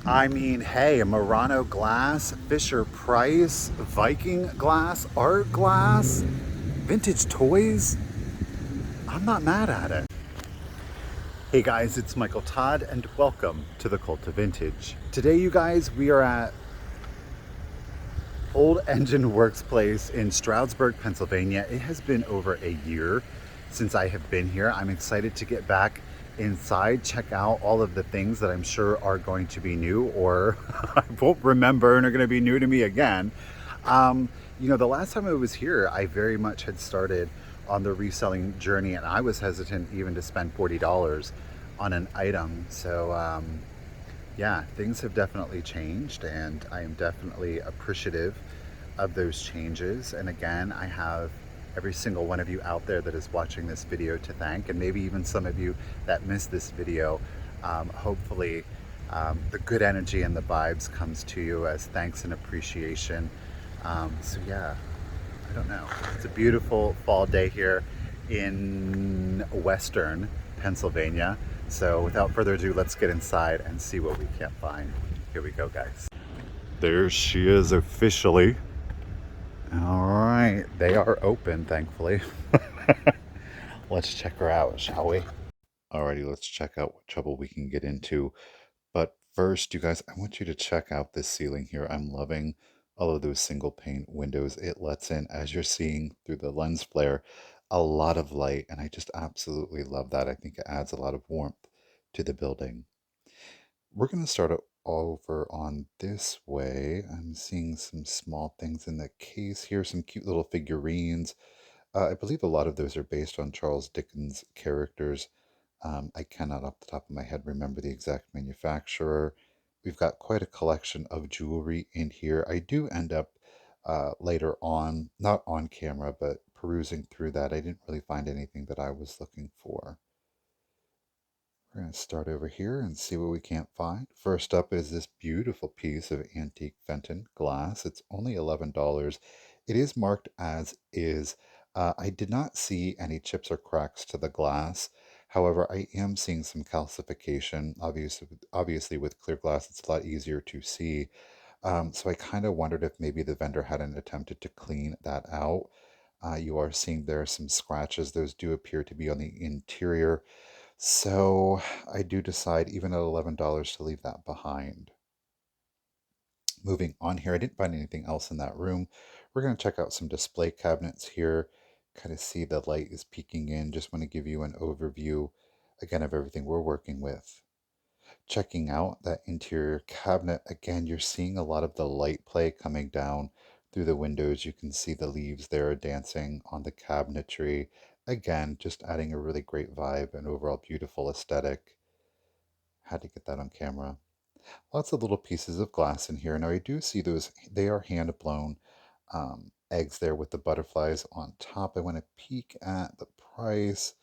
I mean, hey, Murano Glass, Fisher Price, Viking Glass, Art Glass, vintage toys. I'm not mad at it. Hey guys, it's Michael Todd, and welcome to the Cult of Vintage. Today, you guys, we are at Old Engine Works Place in Stroudsburg, Pennsylvania. It has been over a year since I have been here. I'm excited to get back inside, check out all of the things that I'm sure are going to be new or I won't remember and are going to be new to me again. The last time I was here, I very much had started on the reselling journey and I was hesitant even to spend $40 on an item. Yeah, things have definitely changed, and I am definitely appreciative of those changes. And again, I have every single one of you out there that is watching this video to thank, and maybe even some of you that missed this video. Hopefully, the good energy and the vibes comes to you as thanks and appreciation. Yeah, I don't know. It's a beautiful fall day here in Western Pennsylvania. So without further ado, let's get inside and see what we can find. Here we go, guys. There she is officially. All right, they are open, thankfully. Let's check her out, shall we? Alrighty, let's check out what trouble we can get into. But first, you guys, I want you to check out this ceiling here. I'm loving all of those single pane windows. It lets in, as you're seeing through the lens flare, a lot of light, and I just absolutely love that. I think it adds a lot of warmth to the building. We're going to start over on this way. I'm seeing some small things in the case here, some cute little figurines. I believe a lot of those are based on Charles Dickens characters. I cannot, off the top of my head, remember the exact manufacturer. We've got quite a collection of jewelry in here. I do end up later on, not on camera, but perusing through that. I didn't really find anything that I was looking for. We're going to start over here and see what we can't find. First up is this beautiful piece of antique Fenton glass. It's only $11. It is marked as is. I did not see any chips or cracks to the glass. However, I am seeing some calcification. Obviously, with clear glass, it's a lot easier to see. So I kind of wondered if maybe the vendor hadn't attempted to clean that out. You are seeing there are some scratches. Those do appear to be on the interior. So I do decide, even at $11, to leave that behind. Moving on here, I didn't find anything else in that room. We're going to check out some display cabinets here. Kind of see the light is peeking in. Just want to give you an overview, again, of everything we're working with. Checking out that interior cabinet, again, you're seeing a lot of the light play coming down through the windows. You can see the leaves there dancing on the cabinetry. Again, just adding a really great vibe and overall beautiful aesthetic. Had to get that on camera. Lots of little pieces of glass in here. Now I do see those, they are hand blown eggs there with the butterflies on top. I want to peek at the price.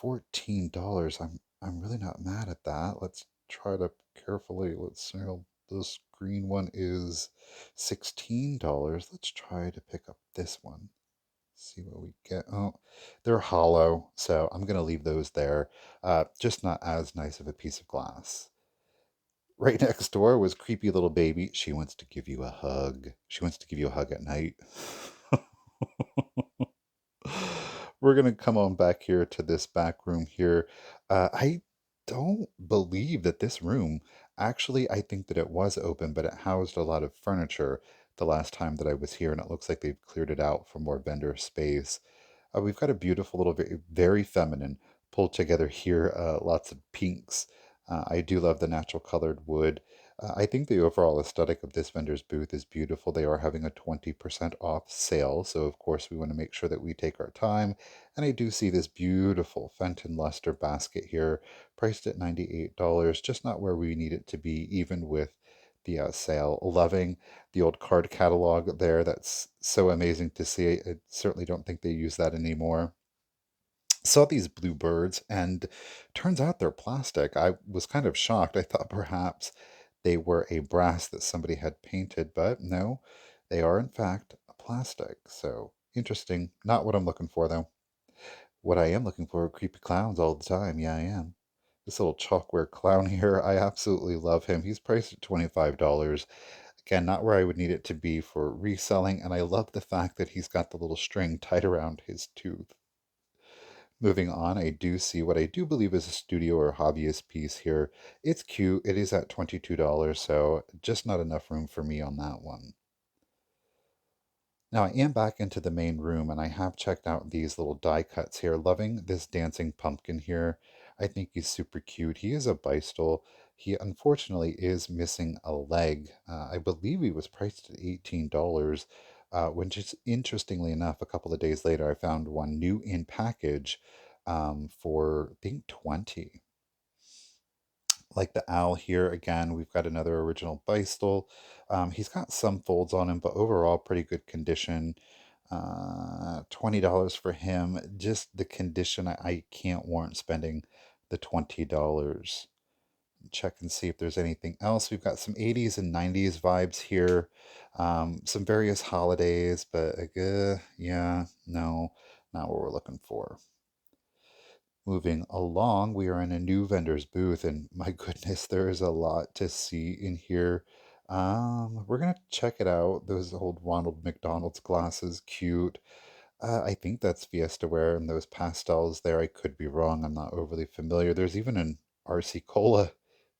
$14. I'm really not mad at that. Let's try to carefully, let's see how this green one is $16. Let's try to pick up this one. See what we get. Oh, they're hollow, so I'm gonna leave those there. Just not as nice of a piece of glass. Right next door was creepy little baby. She wants to give you a hug. She wants to give you a hug at night. We're going to come on back here to this back room here. I don't believe that this room, actually, I think that it was open, but it housed a lot of furniture the last time that I was here, and it looks like they've cleared it out for more vendor space. We've got a beautiful little, very feminine pulled together here, lots of pinks. I do love the natural colored wood. I think the overall aesthetic of this vendor's booth is beautiful. They are having a 20% off sale, so of course we want to make sure that we take our time. And I do see this beautiful Fenton luster basket here, priced at $98, just not where we need it to be, even with the sale. Loving the old card catalog there. That's so amazing to see. I certainly don't think they use that anymore. Saw these blue birds, and turns out they're plastic. I was kind of shocked. I thought perhaps they were a brass that somebody had painted, but no, they are in fact a plastic. So interesting. Not what I'm looking for though. What I am looking for are creepy clowns all the time. Yeah, I am. This little chalkware clown here, I absolutely love him. He's priced at $25. Again, not where I would need it to be for reselling, and I love the fact that he's got the little string tied around his tooth. Moving on, I do see what I do believe is a studio or hobbyist piece here. It's cute. It is at $22, so just not enough room for me on that one. Now I am back into the main room and I have checked out these little die cuts here. Loving this dancing pumpkin here. I think he's super cute. He is a Bystol. He unfortunately is missing a leg. I believe he was priced at $18, which is interestingly enough, a couple of days later I found one new in package for I think 20. Like the owl here again, we've got another original Bystol. He's got some folds on him, but overall pretty good condition. $20 for him. Just the condition, I can't warrant spending the $20. Check and see if there's anything else. We've got some 80s and 90s vibes here. Some various holidays, but yeah, no, not what we're looking for. Moving along, we are in a new vendor's booth, and my goodness, there is a lot to see in here. We're gonna check it out. Those old Ronald McDonald's glasses, cute. I think that's Fiesta ware, and those pastels there. I could be wrong. I'm not overly familiar. There's even an RC Cola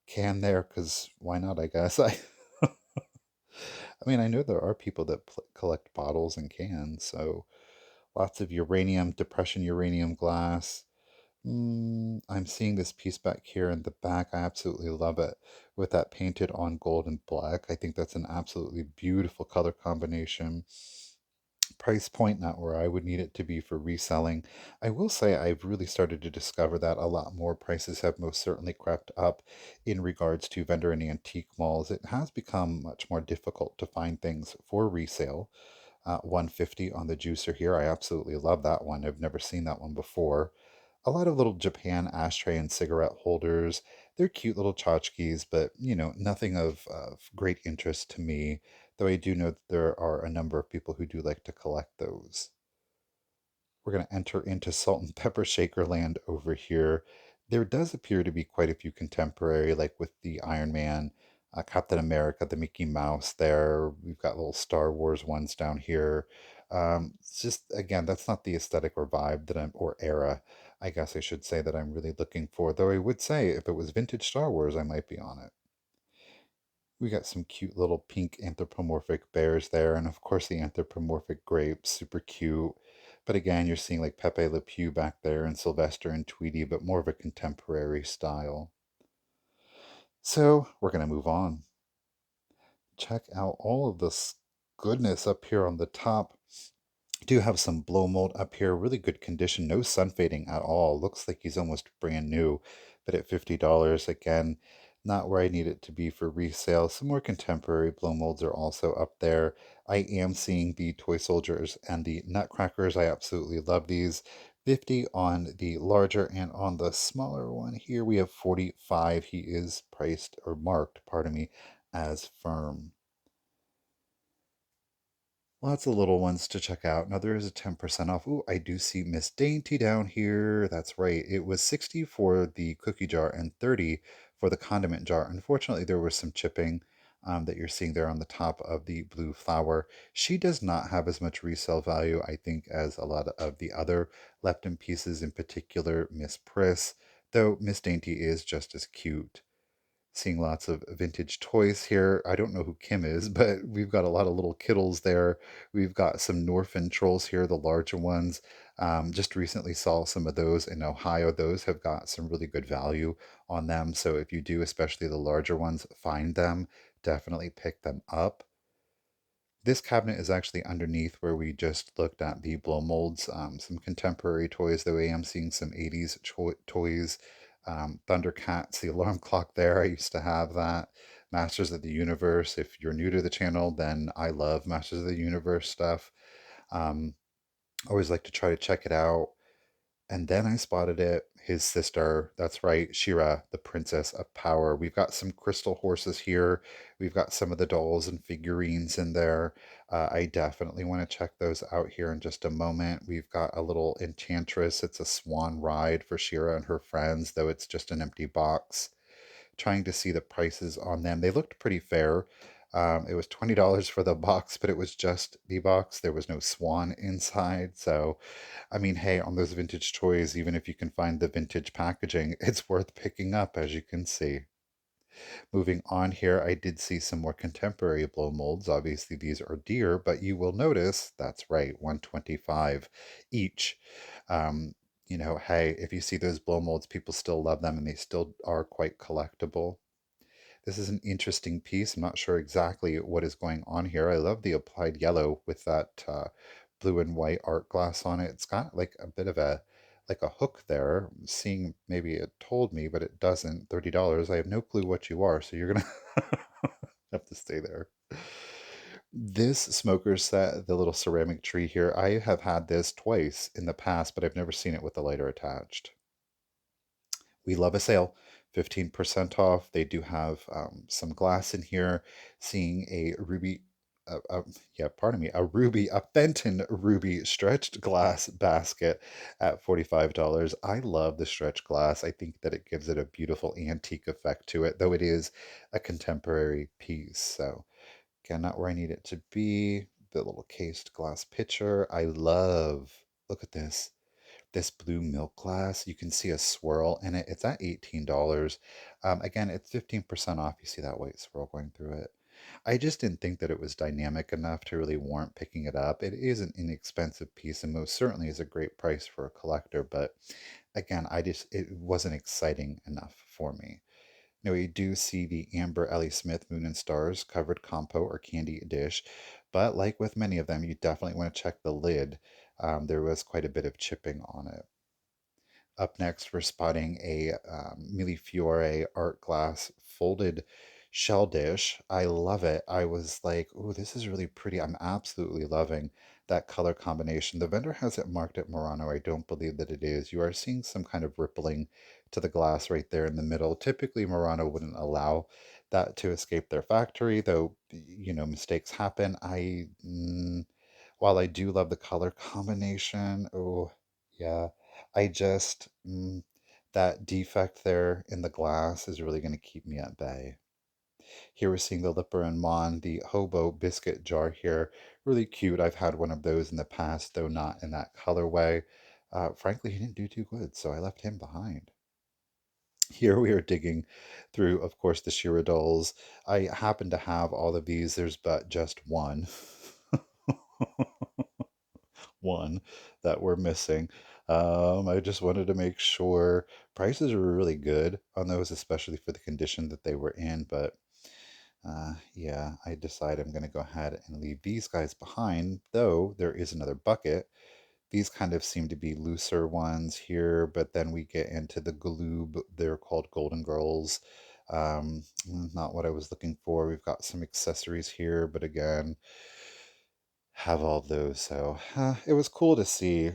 can there, because why not? I guess I mean, I know there are people that collect bottles and cans, so lots of uranium, depression uranium glass. I'm seeing this piece back here in the back. I absolutely love it with that painted on gold and black. I think that's an absolutely beautiful color combination. Price point, not where I would need it to be for reselling. I will say I've really started to discover that a lot more prices have most certainly crept up in regards to vendor and antique malls. It has become much more difficult to find things for resale. 150 on the juicer here. I absolutely love that one. I've never seen that one before. A lot of little Japan ashtray and cigarette holders. They're cute little tchotchkes, but nothing of great interest to me, though I do know that there are a number of people who do like to collect those. We're going to enter into salt and pepper shaker land over here. There does appear to be quite a few contemporary, like with the Iron Man, Captain America, the Mickey Mouse there. We've got little Star Wars ones down here. It's just, again, that's not the aesthetic or vibe or era, I guess I should say, that I'm really looking for. Though I would say if it was vintage Star Wars, I might be on it. We got some cute little pink anthropomorphic bears there, and of course the anthropomorphic grapes, super cute. But again, you're seeing like Pepe Le Pew back there and Sylvester and Tweety, but more of a contemporary style. So we're going to move on. Check out all of this goodness up here on the top. Do have some blow mold up here, really good condition, no sun fading at all. Looks like he's almost brand new, but at $50 again, not where I need it to be for resale. Some more contemporary blow molds are also up there. I am seeing the toy soldiers and the nutcrackers. I absolutely love these. 50 on the larger, and on the smaller one here we have 45. He is priced or marked, pardon me, as firm. Lots of little ones to check out. Now there is a 10% off. Ooh, I do see Miss Dainty down here. That's right. It was 60 for the cookie jar and 30 for the condiment jar. Unfortunately, there was some chipping that you're seeing there on the top of the blue flower. She does not have as much resale value, I think, as a lot of the other left in pieces, in particular Miss Priss, though Miss Dainty is just as cute. Seeing lots of vintage toys here. I don't know who Kim is, but we've got a lot of little kittles there. We've got some Norfin trolls here, the larger ones. Just recently saw some of those in Ohio. Those have got some really good value on them. So if you do, especially the larger ones, find them, definitely pick them up. This cabinet is actually underneath where we just looked at the blow molds. Some contemporary toys, though I am seeing some 80s toys. Thundercats, the alarm clock there. I used to have that. Masters of the Universe. If you're new to the channel, then I love Masters of the Universe stuff. Um, Always like to try to check it out. And then I spotted it. his sister. That's right, Shira, the Princess of Power. We've got some crystal horses here. We've got some of the dolls and figurines in there. I definitely want to check those out here in just a moment. We've got a little enchantress. It's a swan ride for Shira and her friends, though it's just an empty box. Trying to see the prices on them. They looked pretty fair. It was $20 for the box, but it was just the box. There was no swan inside. So, I mean, hey, on those vintage toys, even if you can find the vintage packaging, it's worth picking up, as you can see. Moving on here, I did see some more contemporary blow molds. Obviously, these are dear, but you will notice that's right, 125 each. Hey, if you see those blow molds, people still love them and they still are quite collectible. This is an interesting piece. I'm not sure exactly what is going on here. I love the applied yellow with that blue and white art glass on it. It's got like a bit of a like a hook there. Seeing maybe it told me, but it doesn't. $30. I have no clue what you are, so you're gonna have to stay there. This smoker set, the little ceramic tree here, I have had this twice in the past, but I've never seen it with the lighter attached. We love a sale, 15% off. They do have some glass in here. Seeing a ruby, yeah, pardon me, a Fenton ruby stretched glass basket at $45. I love the stretched glass. I think that it gives it a beautiful antique effect to it, though it is a contemporary piece. So, again, not where I need it to be. The little cased glass pitcher. I love, look at this blue milk glass. You can see a swirl in it. It's at $18. Again, it's 15% off. You see that white swirl going through it. I just didn't think that it was dynamic enough to really warrant picking it up. It is an inexpensive piece and most certainly is a great price for a collector, but again, it wasn't exciting enough for me. Now, we do see the Amber Ellie Smith Moon and Stars covered compo or candy dish, but like with many of them, you definitely want to check the lid. There was quite a bit of chipping on it. Up next, we're spotting a Milli Fiore art glass folded shell dish. I love it. I was like, oh, this is really pretty. I'm absolutely loving that color combination. The vendor has it marked at Murano. I don't believe that it is. You are seeing some kind of rippling to the glass right there in the middle. Typically, Murano wouldn't allow that to escape their factory, though, mistakes happen. While I do love the color combination, oh, yeah, I just, that defect there in the glass is really going to keep me at bay. Here we're seeing the Lipper and Mon, the hobo biscuit jar here. Really cute. I've had one of those in the past, though not in that colorway. Frankly, he didn't do too good, so I left him behind. Here we are digging through, of course, the Shira dolls. I happen to have all of these. There's but just one. One that we're missing. I just wanted to make sure prices were really good on those, especially for the condition that they were in. But yeah, I decide I'm going to go ahead and leave these guys behind, though there is another bucket. These kind of seem to be looser ones here, but then we get into the gloob. They're called Golden Girls. Not what I was looking for. We've got some accessories here, but again, have all of those. So it was cool to see.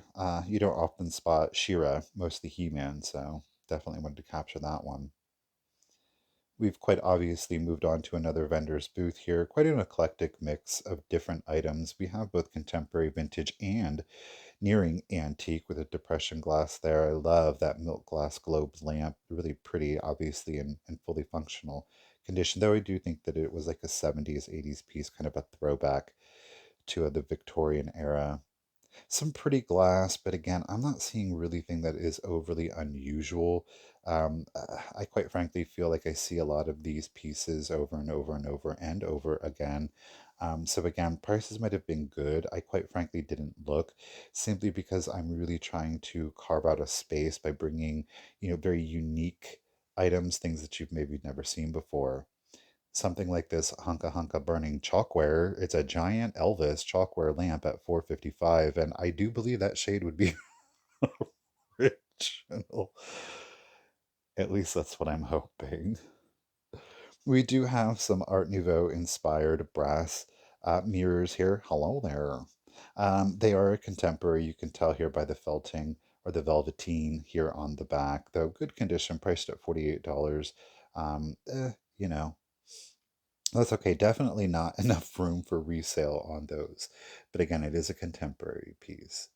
You don't often spot Shira, mostly He-Man, so definitely wanted to capture that one. We've quite obviously moved on to another vendor's booth here. Quite an eclectic mix of different items. We have both contemporary vintage and nearing antique with a depression glass there. I love that milk glass globe lamp. Really pretty, obviously, and fully functional condition. Though I do think that it was like a 70s, 80s piece, kind of a throwback to the Victorian era. Some pretty glass, but again, I'm not seeing really thing that is overly unusual. I quite frankly feel like I see a lot of these pieces over and over and over and over again. So again, prices might have been good. I quite frankly didn't look simply because I'm really trying to carve out a space by bringing, very unique items, things that you've maybe never seen before. Something like this hunka hunka burning chalkware. It's a giant Elvis chalkware lamp at 455, and I do believe that shade would be original. At least that's what I'm hoping. We do have some Art Nouveau inspired brass mirrors here. Hello there. They are contemporary. You can tell here by the felting or the velveteen here on the back, though good condition, priced at $48. You know, that's okay. Definitely not enough room for resale on those. But again, it is a contemporary piece.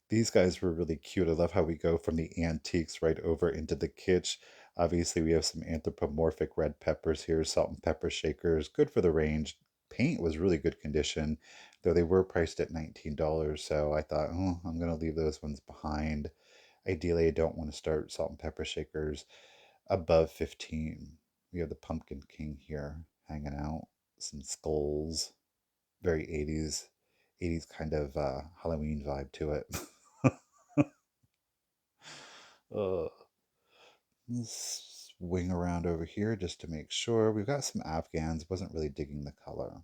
These guys were really cute. I love how we go from the antiques right over into the kitsch. Obviously, we have some anthropomorphic red peppers here, salt and pepper shakers, good for the range. Paint was really good condition, though they were priced at $19. So I thought, oh, I'm going to leave those ones behind. Ideally, I don't want to start salt and pepper shakers above 15. We have the Pumpkin King here hanging out, some skulls, very 80s kind of Halloween vibe to it. uh, let's swing around over here just to make sure. We've got some Afghans, wasn't really digging the color.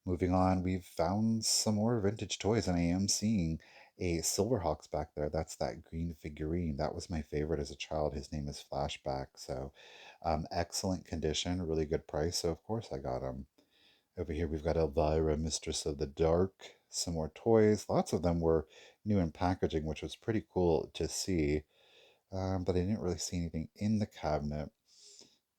Moving on, we've found some more vintage toys, and I am seeing a Silverhawks back there. That's that green figurine. That was my favorite as a child. His name is Flashback. So, excellent condition, really good price. So, of course, I got him. Over here, we've got Elvira, Mistress of the Dark. Some more toys. Lots of them were new in packaging, which was pretty cool to see. But I didn't really see anything in the cabinet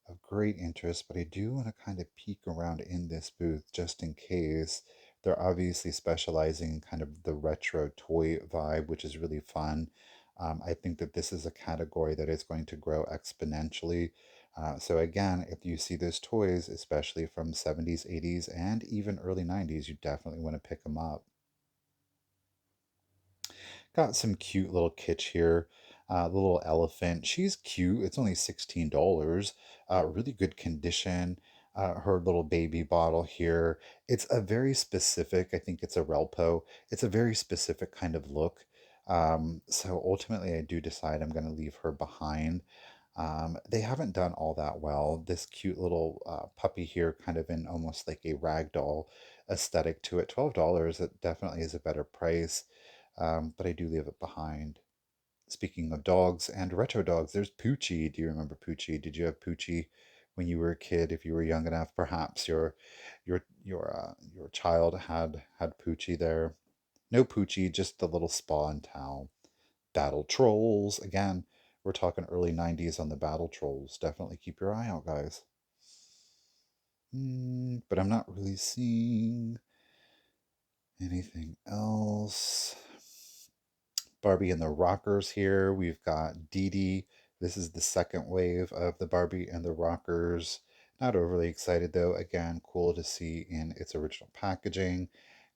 of great interest, but I do want to kind of peek around in this booth just in case. They're obviously specializing in kind of the retro toy vibe, which is really fun. I think that this is a category that is going to grow exponentially. So again, if you see those toys, especially from 70s, 80s, and even early 90s, you definitely want to pick them up. Got some cute little kitsch here. The little elephant. She's cute. It's only $16. Really good condition. Her little baby bottle here. It's a very specific, I think it's a Relpo. It's a very specific kind of look. So ultimately, I do decide I'm going to leave her behind. They haven't done all that well. This cute little puppy here, kind of in almost like a ragdoll aesthetic to it. $12, it definitely is a better price, but I do leave it behind. Speaking of dogs and retro dogs, there's Poochie. Do you remember Poochie? Did you have Poochie when you were a kid? If you were young enough, perhaps your child had Poochie there. No Poochie, just the little spa and towel. Battle Trolls again. We're talking early 90s on the Battle Trolls. Definitely keep your eye out, guys. But I'm not really seeing anything else. Barbie and the Rockers here. We've got Dee Dee. This is the second wave of the Barbie and the Rockers. Not overly excited though. Again, cool to see in its original packaging.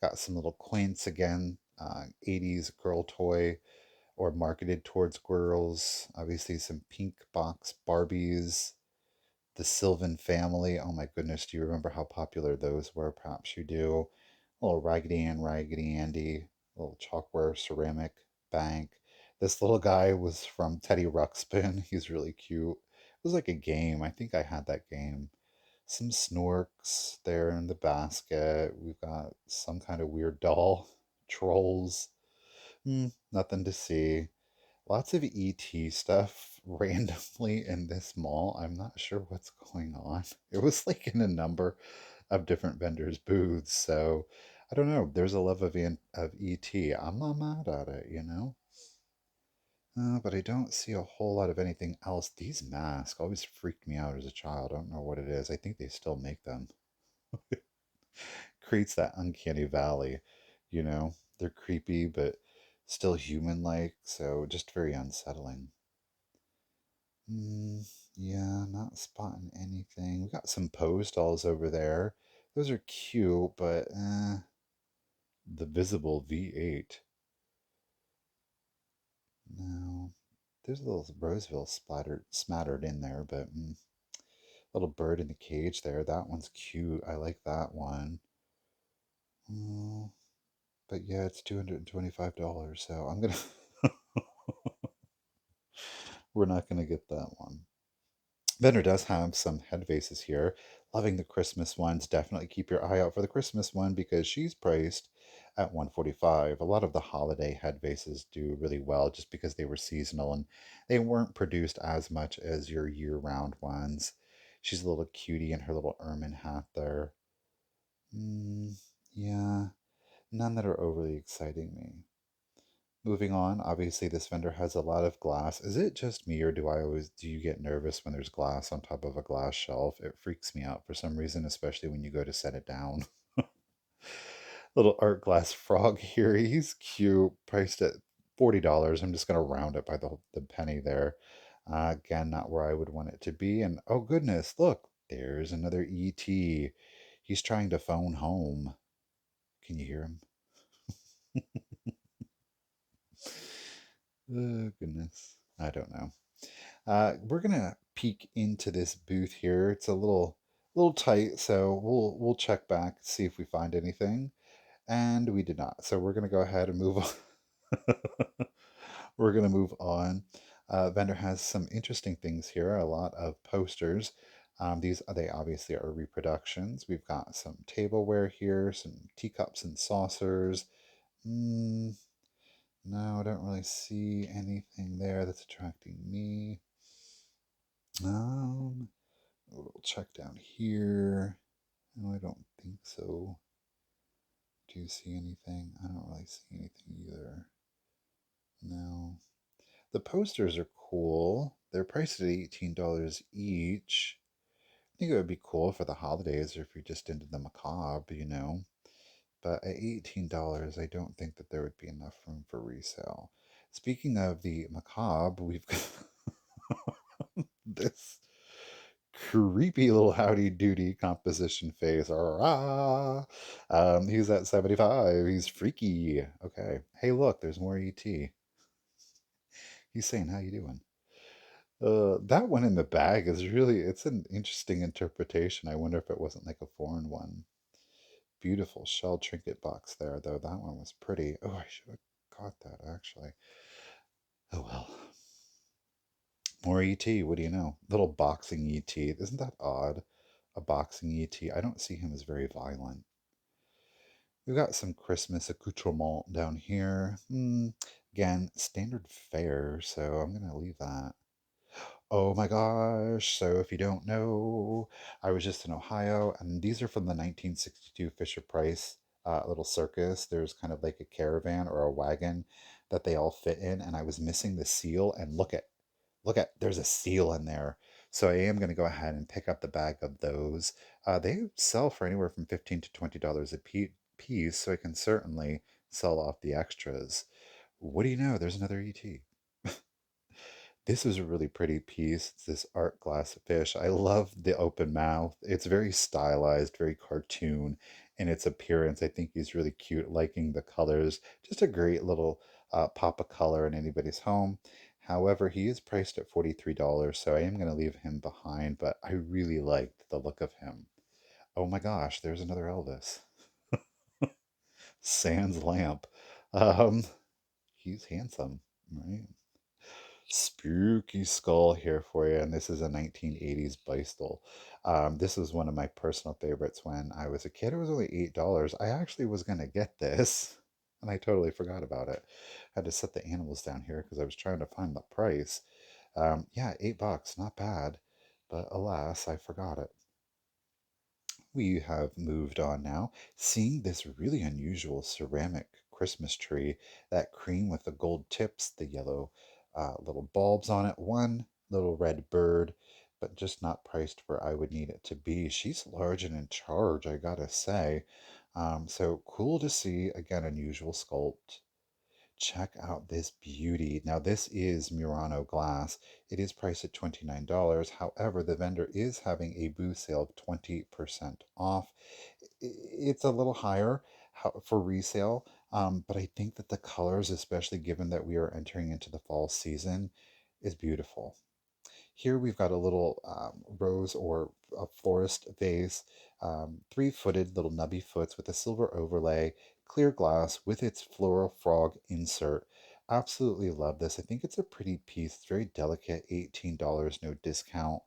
Got some little quaints again. 80s girl toy or marketed towards girls. Obviously, some pink box Barbies. The Sylvan family. Oh my goodness, do you remember how popular those were? Perhaps you do. A little Raggedy Ann, Raggedy Andy, a little chalkware ceramic bank. This little guy was from Teddy Ruxpin. He's really cute. It was like a game. I think I had that game. Some snorks there in the basket. We've got some kind of weird doll. Trolls. Nothing to see. Lots of ET stuff randomly in this mall. I'm not sure what's going on. It was like in a number of different vendors' booths, so I don't know. There's a love of ET. I'm not mad at it, you know? But I don't see a whole lot of anything else. These masks always freaked me out as a child. I don't know what it is. I think they still make them. Creates that uncanny valley, you know? They're creepy, but still human like, so just very unsettling. Mm, yeah, not spotting anything. We got some pose dolls over there. Those are cute, but the visible V8. No, there's a little Roseville smattered in there, but little bird in the cage there. That one's cute. I like that one. Mm, but yeah, it's $225, so I'm gonna. We're not gonna get that one. Vendor does have some head vases here. Loving the Christmas ones. Definitely keep your eye out for the Christmas one because she's priced at 145. A lot of the holiday head vases do really well just because they were seasonal and they weren't produced as much as your year-round ones. She's a little cutie in her little ermine hat there. Mm, yeah, none that are overly exciting me. Moving on, obviously this vendor has a lot of glass. Is it just me or do you get nervous when there's glass on top of a glass shelf? It freaks me out for some reason, especially when you go to set it down. Little art glass frog here. He's cute, priced at $40. I'm just gonna round it by the penny there. Again, not where I would want it to be. And oh goodness, look, there's another ET. He's trying to phone home. Can you hear him? Oh goodness. I don't know. We're gonna peek into this booth here. It's a little tight, so we'll check back, see if we find anything. And we did not. So we're gonna go ahead and move on. We're gonna move on. Vendor has some interesting things here, a lot of posters. These they obviously are reproductions. We've got some tableware here, some teacups and saucers. Mm, no, I don't really see anything there that's attracting me. Um, a little check down here. No, I don't think so. Do you see anything? I don't really see anything either. No. The posters are cool. They're priced at $18 each. I think it would be cool for the holidays or if you're just into the macabre. But at $18, I don't think that there would be enough room for resale. Speaking of the macabre, we've got this creepy little howdy doody composition face. Ah, he's at 75. He's freaky. Okay. Hey, look, there's more ET. He's saying, "How you doing?" That one in the bag is it's an interesting interpretation. I wonder if it wasn't like a foreign one. Beautiful shell trinket box there, though. That one was pretty. Oh, I should have caught that actually. Oh well. More ET, what do you know? Little boxing ET. Isn't that odd? A boxing ET. I don't see him as very violent. We've got some Christmas accoutrement down here. Again, standard fare, so I'm going to leave that. Oh my gosh. So if you don't know, I was just in Ohio, and these are from the 1962 Fisher Price little circus. There's kind of like a caravan or a wagon that they all fit in, and I was missing the seal. And there's a seal in there. So I am going to go ahead and pick up the bag of those. They sell for anywhere from $15 to $20 a piece, so I can certainly sell off the extras. What do you know? There's another ET. This is a really pretty piece. It's this art glass fish. I love the open mouth. It's very stylized, very cartoon in its appearance. I think he's really cute, liking the colors. Just a great little pop of color in anybody's home. However, he is priced at $43, so I am going to leave him behind, but I really liked the look of him. Oh my gosh, there's another Elvis. Sans lamp. Um, he's handsome, right? Spooky skull here for you, and this is a 1980s Beistel. This is one of my personal favorites when I was a kid. It was only $8. I actually was going to get this, and I totally forgot about it. I had to set the animals down here because I was trying to find the price. Yeah, $8, not bad, but alas, I forgot it. We have moved on now, seeing this really unusual ceramic Christmas tree, that cream with the gold tips, the yellow little bulbs on it, one little red bird, but just not priced where I would need it to be. She's large and in charge, I gotta say. So cool to see, again, unusual sculpt. Check out this beauty. Now, this is Murano Glass. It is priced at $29. However, the vendor is having a booth sale of 20% off. It's a little higher for resale, but I think that the colors, especially given that we are entering into the fall season, is beautiful. Here we've got a little rose or a florist vase, three-footed little nubby foots with a silver overlay, clear glass with its floral frog insert. Absolutely love this. I think it's a pretty piece. It's very delicate, $18, no discount.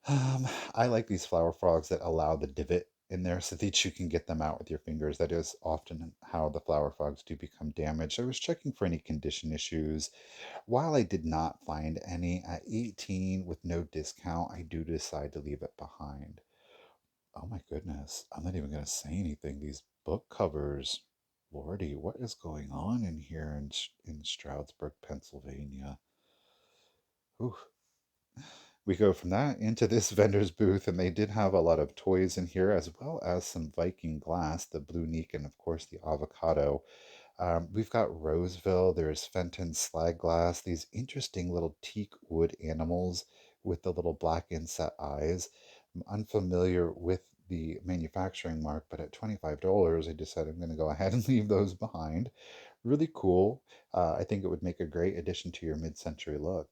I like these flower frogs that allow the divot in there so that you can get them out with your fingers. That is often how the flower frogs do become damaged. I was checking for any condition issues. While I did not find any at 18 with no discount, I do decide to leave it behind. Oh my goodness, I'm not even going to say anything. These book covers. Lordy, what is going on in here in Stroudsburg, Pennsylvania? Ooh. We go from that into this vendor's booth, and they did have a lot of toys in here, as well as some Viking glass, the Blue Neek, and of course the avocado. We've got Roseville, there's Fenton slag glass, these interesting little teak wood animals with the little black inset eyes. I'm unfamiliar with the manufacturing mark, but at $25, I decided I'm going to go ahead and leave those behind. Really cool. I think it would make a great addition to your mid-century look.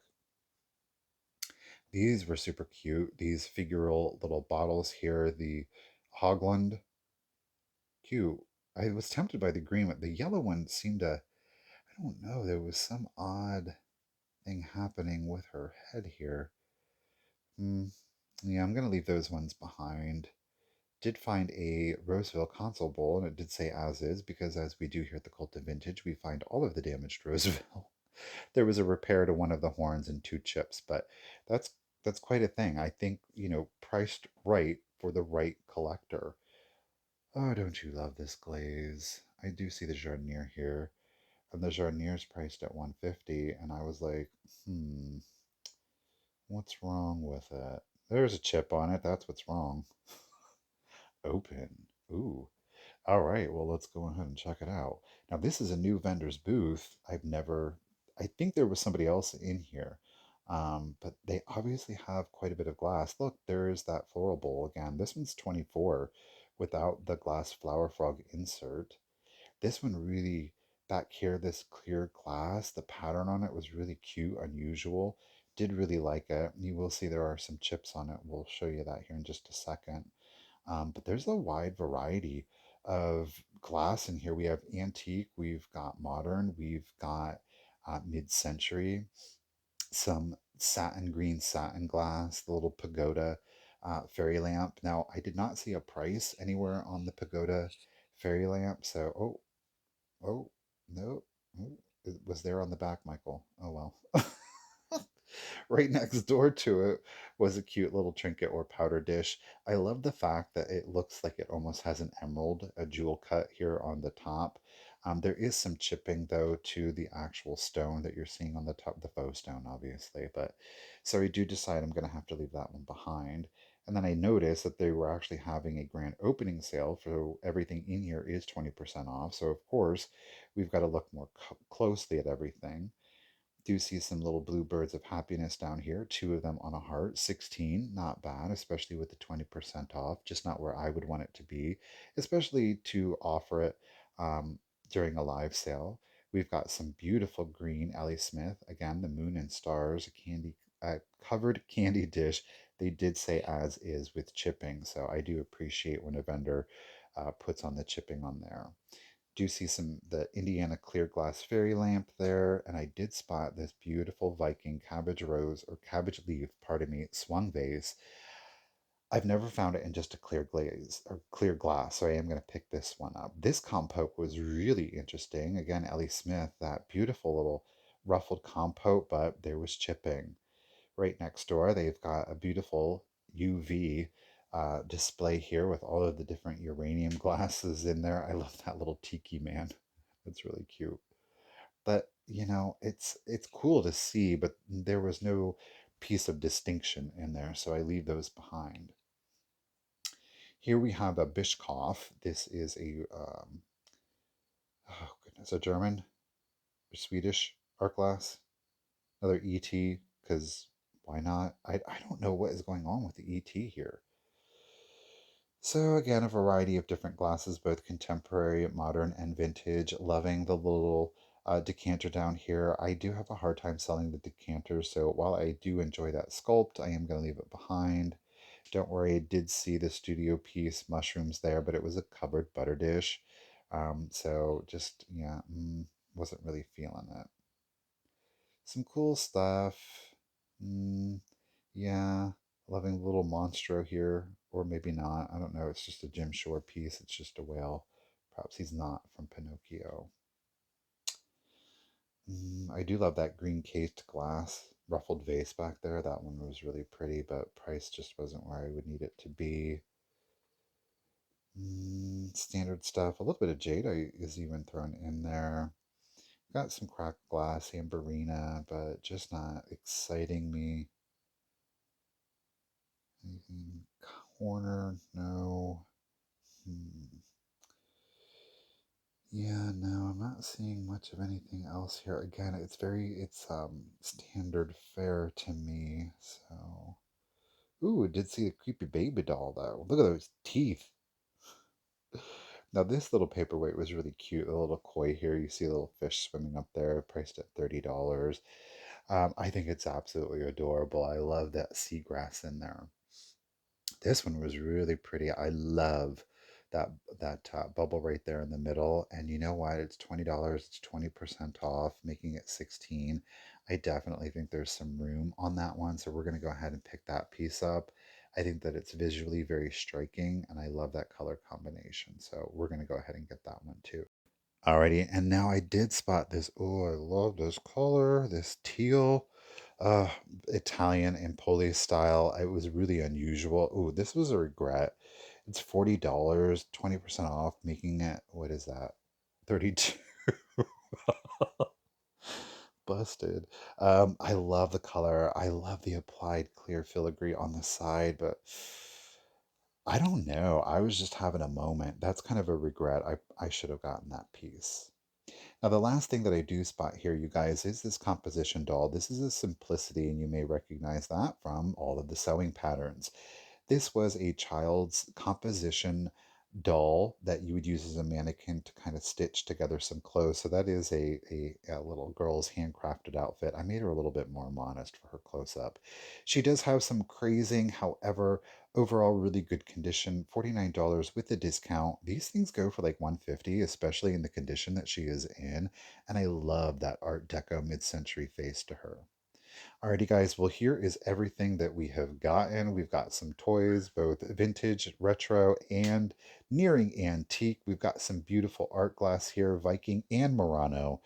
These were super cute. These figural little bottles here, the Hogland, cute. I was tempted by the green one. The yellow one seemed to, I don't know, there was some odd thing happening with her head here. Hmm. Yeah, I'm going to leave those ones behind. Did find a Roseville console bowl, and it did say as is, because as we do here at the Cult of Vintage, we find all of the damaged Roseville. There was a repair to one of the horns and two chips, but that's that's quite a thing. I think, priced right for the right collector. Oh, don't you love this glaze? I do see the Jardinier here, and the Jardinier's priced at 150, and I was like, what's wrong with it? There's a chip on it. That's what's wrong. Open. Ooh. All right, well, let's go ahead and check it out. Now, this is a new vendor's booth. I think there was somebody else in here, but they obviously have quite a bit of glass. Look, there is that floral bowl again. This one's 24 without the glass flower frog insert. This one really, back here, this clear glass, the pattern on it was really cute, unusual. Did really like it. You will see there are some chips on it. We'll show you that here in just a second. But there's a wide variety of glass in here. We have antique, we've got modern, we've got mid-century, some satin green satin glass, the little pagoda fairy lamp. Now, I did not see a price anywhere on the pagoda fairy lamp, so oh, no, oh, it was there on the back, Michael. Oh well. Right next door to it was a cute little trinket or powder dish. I love the fact that it looks like it almost has an emerald, a jewel cut here on the top. There is some chipping though to the actual stone that you're seeing on the top, the faux stone, obviously. But so I do decide I'm going to have to leave that one behind. And then I noticed that they were actually having a grand opening sale, so everything in here is 20% off. So of course, we've got to look more closely at everything. Do see some little blue birds of happiness down here, two of them on a heart. 16, not bad, especially with the 20% off, just not where I would want it to be, especially to offer it during a live sale. We've got some beautiful green Ellie Smith, again, the moon and stars, a candy covered candy dish. They did say as is with chipping, so I do appreciate when a vendor puts on the chipping on there. Do see some the Indiana clear glass fairy lamp there, and I did spot this beautiful Viking cabbage rose or cabbage leaf, pardon me, swung vase. I've never found it in just a clear glaze or clear glass, so I am going to pick this one up. This compote was really interesting. Again, Ellie Smith, that beautiful little ruffled compote, but there was chipping. Right next door, they've got a beautiful UV display here with all of the different uranium glasses in there. I love that little tiki man. That's really cute. But it's cool to see, but there was no piece of distinction in there, so I leave those behind. Here we have a Bischoff. This is a oh goodness, a German or Swedish art glass. Another ET, because why not? I don't know what is going on with the ET here. So again, a variety of different glasses, both contemporary, modern, and vintage. Loving the little decanter down here. I do have a hard time selling the decanter, so while I do enjoy that sculpt, I am going to leave it behind. Don't worry, I did see the studio piece mushrooms there, but it was a covered butter dish. So just, yeah, wasn't really feeling it. Some cool stuff. Mm, yeah, loving the little monstro here, or maybe not. I don't know. It's just a Jim Shore piece. It's just a whale. Perhaps he's not from Pinocchio. I do love that green cased glass ruffled vase back there. That one was really pretty, but price just wasn't where I would need it to be. standard stuff. A little bit of jade is even thrown in there. Got some cracked glass, amberina, but just not exciting me. Anything corner? No. Yeah, no, I'm not seeing much of anything else here. Again, it's standard fare to me. So, ooh, I did see a creepy baby doll though. Look at those teeth. Now this little paperweight was really cute. A little koi here. You see a little fish swimming up there, priced at $30. I think it's absolutely adorable. I love that seagrass in there. This one was really pretty. I love that bubble right there in the middle. And you know what? It's $20. It's 20% off, making it 16. I definitely think there's some room on that one, so we're going to go ahead and pick that piece up. I think that it's visually very striking, and I love that color combination. So we're going to go ahead and get that one too. Alrighty, and now I did spot this. Oh, I love this color, this teal, uh, Italian and Poli style. It was really unusual. Oh, this was a regret. It's $40, 20% off, making it, what is that? 32. Busted. I love the color. I love the applied clear filigree on the side, but I don't know. I was just having a moment. That's kind of a regret. I should have gotten that piece. Now, the last thing that I do spot here, you guys, is this composition doll. This is a simplicity, and you may recognize that from all of the sewing patterns. This was a child's composition doll that you would use as a mannequin to kind of stitch together some clothes. So that is a little girl's handcrafted outfit. I made her a little bit more modest for her close-up. She does have some crazing, however, overall really good condition. $49 with the discount. These things go for like $150, especially in the condition that she is in. And I love that Art Deco mid-century face to her. Alrighty, guys. Well, here is everything that we have gotten. We've got some toys, both vintage, retro, and nearing antique. We've got some beautiful art glass here, Viking and Murano.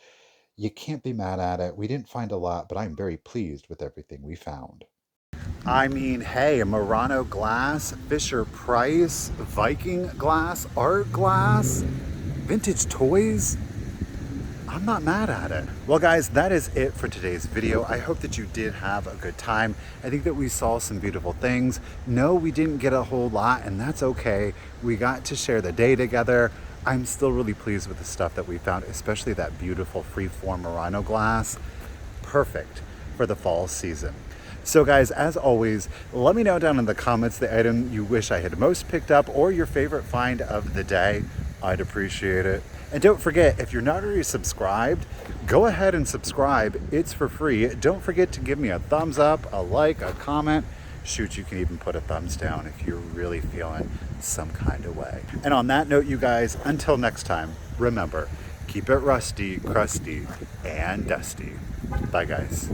You can't be mad at it. We didn't find a lot, but I'm very pleased with everything we found. I mean, hey, Murano Glass, Fisher Price, Viking Glass, Art Glass, vintage toys. I'm not mad at it. Well, guys, that is it for today's video. I hope that you did have a good time. I think that we saw some beautiful things. No, we didn't get a whole lot, and that's okay. We got to share the day together. I'm still really pleased with the stuff that we found, especially that beautiful freeform Murano glass. Perfect for the fall season. So guys, as always, let me know down in the comments the item you wish I had most picked up or your favorite find of the day. I'd appreciate it. And don't forget, if you're not already subscribed, go ahead and subscribe. It's for free. Don't forget to give me a thumbs up, a like, a comment. Shoot, you can even put a thumbs down if you're really feeling some kind of way. And on that note, you guys, until next time, remember, keep it rusty, crusty, and dusty. Bye, guys.